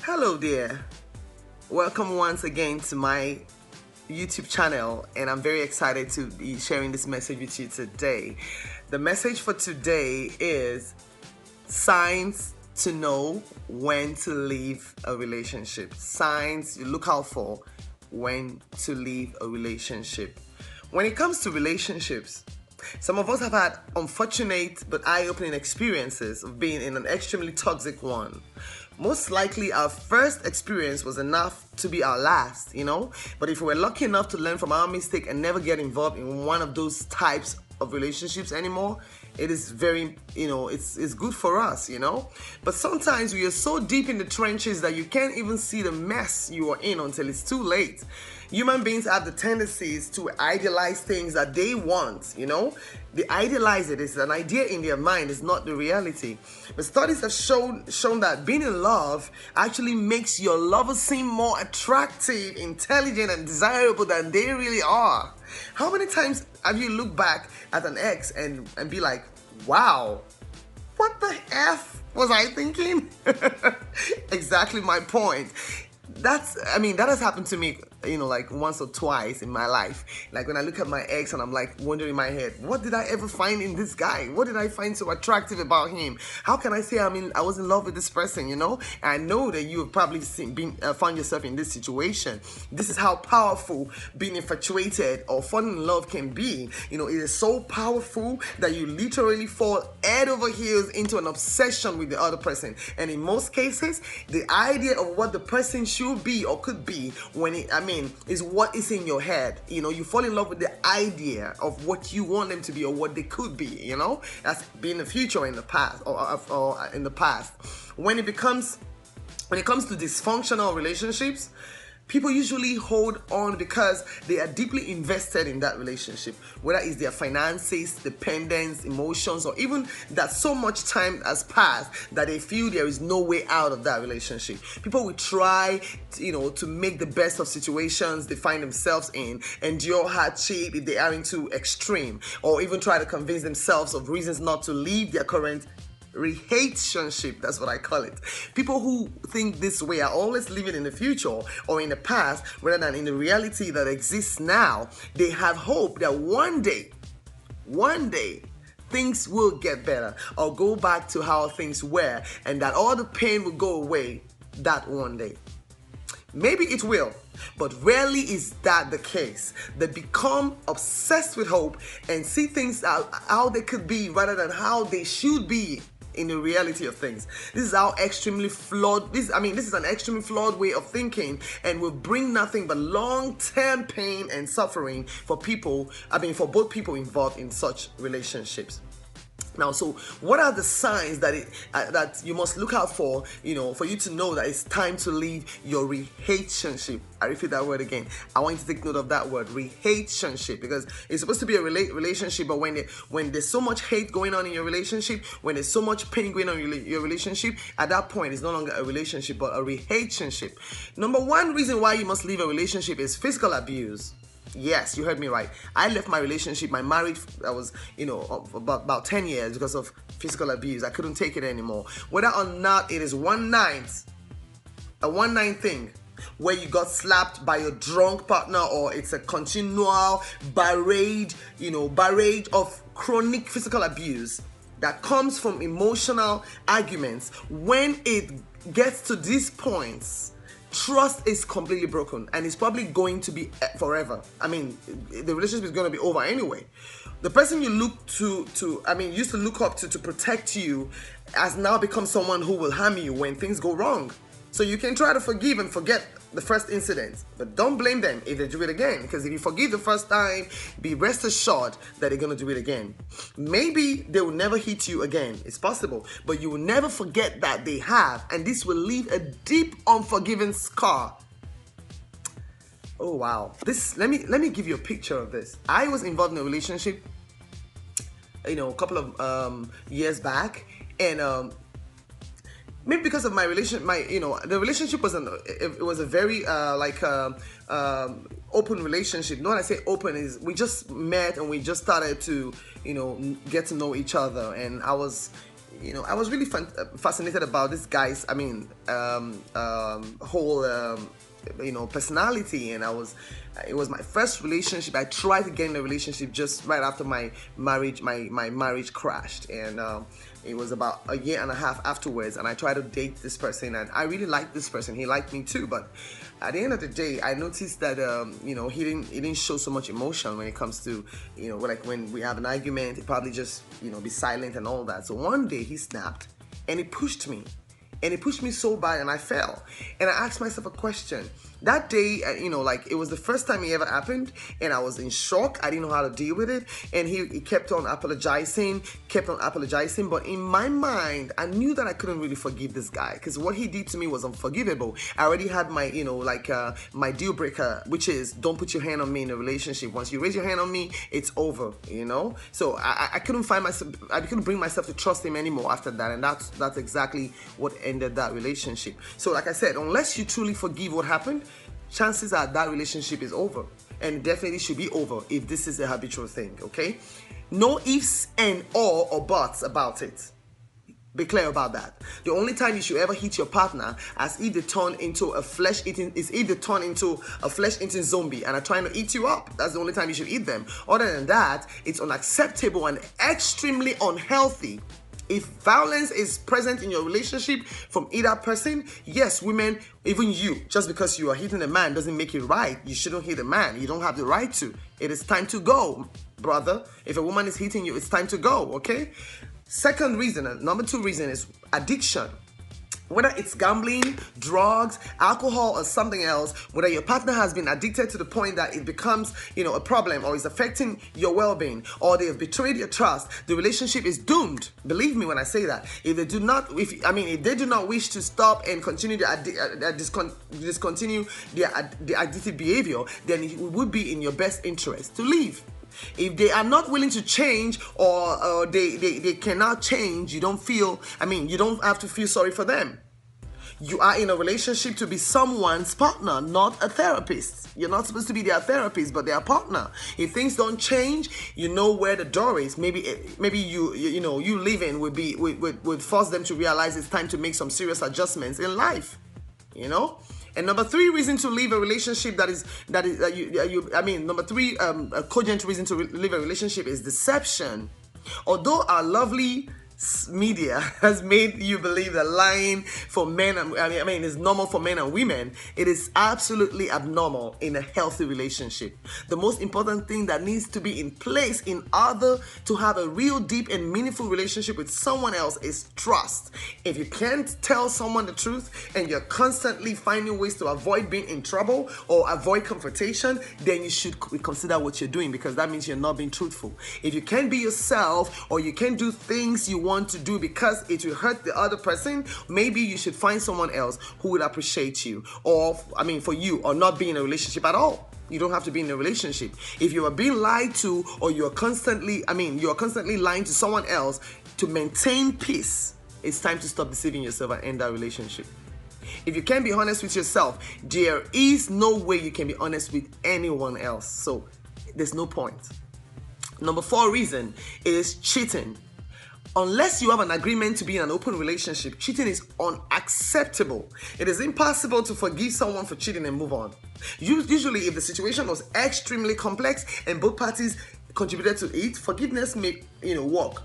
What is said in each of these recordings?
Hello there. Welcome once again to my YouTube channel, and I'm very excited to be sharing this message with you today. The message for today is signs to know when to leave a relationship. Signs you look out for when to leave a relationship. When it comes to relationships, some of us have had unfortunate but eye-opening experiences of being in an extremely toxic one. Most likely our first experience was enough to be our last, But if we were lucky enough to learn from our mistake and never get involved in one of those types of relationships anymore, it is very, it's good for us, But sometimes we are so deep in the trenches that you can't even see the mess you are in until it's too late. Human beings have the tendencies to idealize things that they want, They idealize it. It's an idea in their mind. It's not the reality. But studies have shown that being in love actually makes your lover seem more attractive, intelligent, and desirable than they really are. How many times have you looked back at an ex and be like, wow, what the F was I thinking? Exactly my point. That has happened to me, like once or twice in my life. Like when I look at my ex and I'm like wondering in my head, what did I ever find in this guy? What did I find so attractive about him? How can I say I was in love with this person, And I know that you have probably found yourself in this situation. This is how powerful being infatuated or falling in love can be. It is so powerful that you literally fall head over heels into an obsession with the other person. And in most cases, the idea of what the person should be or could be is what is in your head. You fall in love with the idea of what you want them to be or what they could be, That's been the future in the past or in the past. When it comes to dysfunctional relationships, people usually hold on because they are deeply invested in that relationship, whether it's their finances, dependence, emotions, or even that so much time has passed that they feel there is no way out of that relationship. People will try, to make the best of situations they find themselves in, endure hardship if they are into extreme, or even try to convince themselves of reasons not to leave their current relationship. That's what I call it. People who think this way are always living in the future or in the past rather than in the reality that exists now. They have hope that one day things will get better or go back to how things were, and that all the pain will go away that one day. Maybe it will, but rarely is that the case. They become obsessed with hope and see things how they could be rather than how they should be in the reality of things. This is how extremely flawed, this is an extremely flawed way of thinking, and will bring nothing but long-term pain and suffering for both people involved in such relationships. Now, so what are the signs that you must look out for, for you to know that it's time to leave your relationship? I repeat that word again. I want you to take note of that word, relationship, because it's supposed to be a relationship, but when there's so much hate going on in your relationship, when there's so much pain going on in your relationship, at that point, it's no longer a relationship, but a relationship. Number one reason why you must leave a relationship is physical abuse. Yes, you heard me right. I left my relationship, my marriage, I was, about 10 years because of physical abuse. I couldn't take it anymore. Whether or not it is a one-night thing where you got slapped by your drunk partner, or it's a continual barrage of chronic physical abuse that comes from emotional arguments. When it gets to these points, trust is completely broken, and it's probably going to be forever. The relationship is going to be over anyway. The person you used to look up to protect you has now become someone who will harm you when things go wrong. So you can try to forgive and forget the first incident, but don't blame them if they do it again, because if you forgive the first time, be rest assured that they're going to do it again. Maybe they will never hit you again. It's possible, but you will never forget that they have, and this will leave a deep, unforgiven scar. Oh wow. Let me give you a picture of this. I was involved in a relationship, a couple of years back, and maybe because of my relationship, the relationship was a very open relationship. When I say open, is we just met and we just started to get to know each other, and I was I was really fascinated about this guy's, whole, personality. And it was my first relationship. I tried to get in a relationship just right after my marriage, my marriage crashed. And it was about a year and a half afterwards, and I tried to date this person, and I really liked this person. He liked me too, but at the end of the day, I noticed that he didn't show so much emotion when it comes to, like when we have an argument, he probably just be silent and all that. So one day he snapped and he pushed me. And it pushed me so bad, and I fell. And I asked myself a question. That day, it was the first time it ever happened, and I was in shock. I didn't know how to deal with it. And he kept on apologizing. But in my mind, I knew that I couldn't really forgive this guy, because what he did to me was unforgivable. I already had my, my deal breaker, which is don't put your hand on me in a relationship. Once you raise your hand on me, it's over, So I couldn't I couldn't bring myself to trust him anymore after that. And that's exactly what ended that relationship. So like I said, unless you truly forgive what happened, chances are that relationship is over, and it definitely should be over if this is a habitual thing. Okay, no ifs and or buts about it. Be clear about that. The only time you should ever hit your partner as if they turn into a flesh-eating zombie and are trying to eat you up. That's the only time you should eat them. Other than that, it's unacceptable and extremely unhealthy. If violence is present in your relationship from either person, yes, women, even you, just because you are hitting a man doesn't make it right. You shouldn't hit a man. You don't have the right to. It is time to go, brother. If a woman is hitting you, it's time to go, okay? Second reason, number 2 reason is addiction. Whether it's gambling, drugs, alcohol, or something else, whether your partner has been addicted to the point that it becomes, a problem, or is affecting your well-being, or they have betrayed your trust, the relationship is doomed. Believe me when I say that. If they do not wish to stop and continue discontinue the addictive behavior, then it would be in your best interest to leave. If they are not willing to change, or they cannot change, you don't have to feel sorry for them. You are in a relationship to be someone's partner, not a therapist. You're not supposed to be their therapist, but their partner. If things don't change, you know where the door is. Maybe you leaving would force them to realize it's time to make some serious adjustments in life. And number 3 reason to leave a relationship number 3 cogent reason to leave a relationship is deception. Although our lovely media has made you believe that lying for men is normal for men and women, it is absolutely abnormal in a healthy relationship. The most important thing that needs to be in place in order to have a real deep and meaningful relationship with someone else is trust. If you can't tell someone the truth and you're constantly finding ways to avoid being in trouble or avoid confrontation, then you should reconsider what you're doing, because that means you're not being truthful. If you can't be yourself, or you can't do things you want to do because it will hurt the other person, maybe you should find someone else who would appreciate you, or for you, or not be in a relationship at all. You don't have to be in a relationship. If you are being lied to, or you're constantly lying to someone else to maintain peace, it's time to stop deceiving yourself and end that relationship. If you can't be honest with yourself, there is no way you can be honest with anyone else. So there's no point. Number 4 reason is cheating. Unless you have an agreement to be in an open relationship, cheating is unacceptable. It is impossible to forgive someone for cheating and move on. Usually, if the situation was extremely complex and both parties contributed to it, forgiveness may work.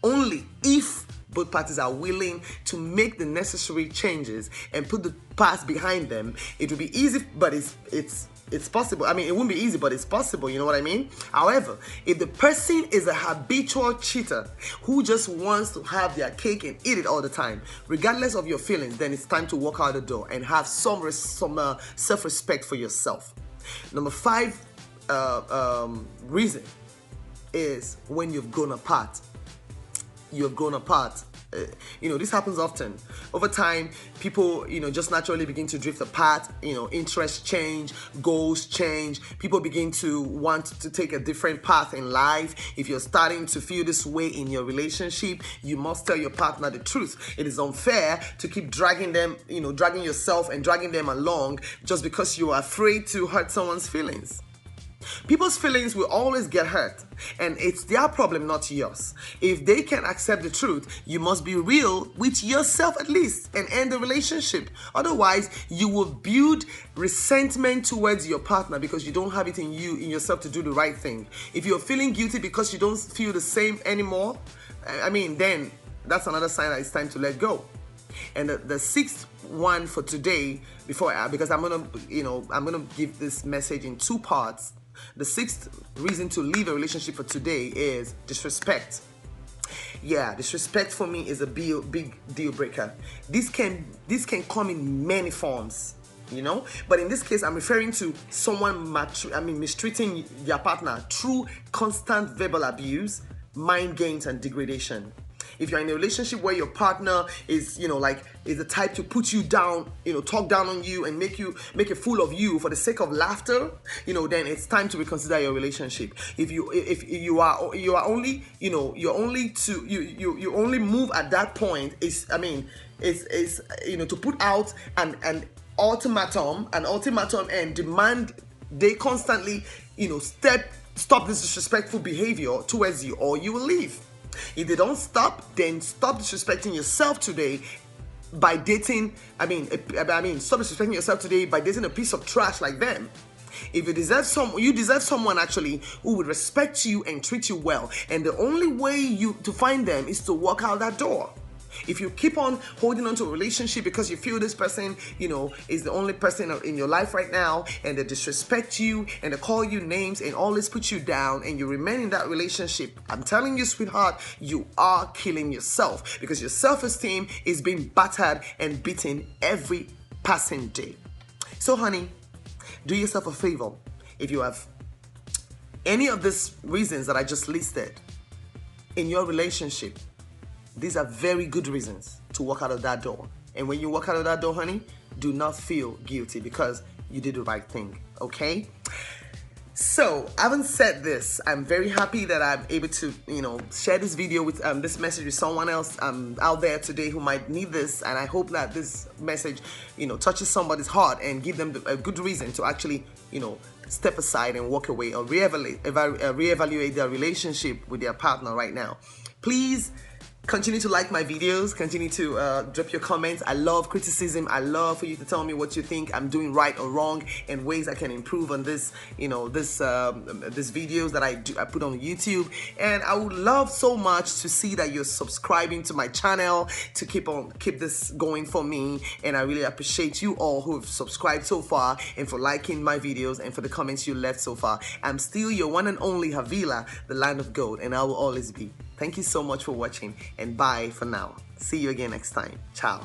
Only if both parties are willing to make the necessary changes and put the past behind them. It will be easy, but it's possible. It won't be easy, but it's possible. You know what I mean? However, if the person is a habitual cheater who just wants to have their cake and eat it all the time, regardless of your feelings, then it's time to walk out the door and have some self-respect for yourself. Number 5 reason is when you've grown apart. This happens often. Over time, people, just naturally begin to drift apart. Interests change, goals change. People begin to want to take a different path in life. If you're starting to feel this way in your relationship, you must tell your partner the truth. It is unfair to keep dragging them, dragging yourself and dragging them along just because you are afraid to hurt someone's feelings. People's feelings will always get hurt, and it's their problem, not yours. If they can accept the truth, you must be real with yourself at least and end the relationship. Otherwise, you will build resentment towards your partner because you don't have it in yourself to do the right thing. If you're feeling guilty because you don't feel the same anymore, then that's another sign that it's time to let go. And the sixth one for today, because I'm gonna give this message in two parts. The sixth reason to leave a relationship for today is disrespect. Yeah, disrespect for me is a big deal breaker. This can come in many forms, but in this case I'm referring to someone mistreating their partner through constant verbal abuse, mind games, and degradation. If you're in a relationship where your partner is the type to put you down, talk down on you and make a fool of you for the sake of laughter, then it's time to reconsider your relationship. If you only move at that point is to put out an ultimatum and demand they constantly stop this disrespectful behavior towards you, or you will leave. If they don't stop, then stop disrespecting yourself today by dating. Stop disrespecting yourself today by dating a piece of trash like them. If you deserve someone actually who would respect you and treat you well, and the only way to find them is to walk out that door. If you keep on holding on to a relationship because you feel this person, is the only person in your life right now, and they disrespect you and they call you names and always put you down, and you remain in that relationship, I'm telling you, sweetheart, you are killing yourself, because your self-esteem is being battered and beaten every passing day. So, honey, do yourself a favor. If you have any of these reasons that I just listed in your relationship, these are very good reasons to walk out of that door. And when you walk out of that door, honey, do not feel guilty because you did the right thing, okay? So, having said this, I'm very happy that I'm able to, share this video with this message with someone else out there today who might need this. And I hope that this message, touches somebody's heart and give them a good reason to actually, step aside and walk away or reevaluate their relationship with their partner right now. Please continue to like my videos, continue to drop your comments. I love criticism. I love for you to tell me what you think I'm doing right or wrong and ways I can improve on this, this videos that I put on YouTube. And I would love so much to see that you're subscribing to my channel to keep this going for me. And I really appreciate you all who have subscribed so far and for liking my videos and for the comments you left so far. I'm still your one and only Havila, the land of gold, and I will always be. Thank you so much for watching, and bye for now. See you again next time. Ciao.